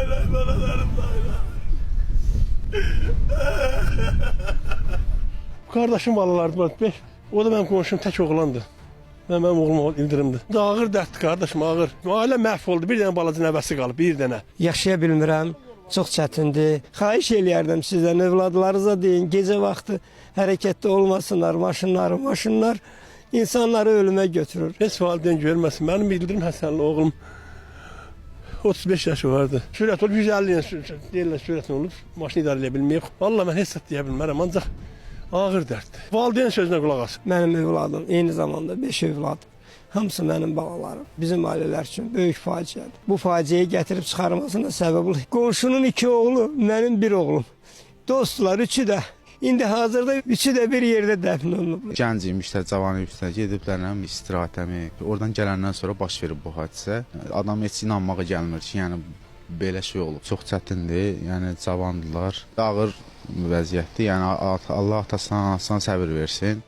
Lay balalarım lay. Kardeşim balalardı var 5. O da benim komşum tek oğlandı. Benim oğlum İldirim'di. Ağır dertdi kardeşim ağır. Aile məhv oldu. Bir dənə balaca nəvəsi qalıb, bir dənə. Yaşaya bilmirəm, çox çətindir. Xahiş eləyərdim sizdən, övladlarınıza deyin, gecə vaxtı hərəkətdə olmasınlar, maşınlar insanları ölümə götürür. Heç valideyn görməsin. Mənim İldirim Həsənli oğlum 35 yaşı vardı. Sürət olub 150 ilə deyirlər sürətlə olub. Maşını idarə edə bilməyib. Vallahi mən heç deyə bilmərəm, ancaq ağır dərddir. Valideyn sözünə qulaq as. Mənim övladım, eyni zamanda 5 övlad. Hamısı mənim balalarım. Bizim ailələr üçün böyük faciədir. Bu faciəyi gətirib çıxarmasına səbəb olur. Qonşunun 2 oğlu, mənim 1 oğlum. Dostlar, 3'ü də. İndi hazırda 3'ü də bir yerdə dəfn olunub. Gənc imişlər, cavan imişlər, gediblər istirahətəmi. Oradan gələndən sonra baş verib bu hadisə. Adam heç inanmağa gəlmir ki, yəni belə şey olub. Çox çətindir, yəni cavandılar. Ağır vəziyyətdir, yəni Allah atasına, anasına səbir versin.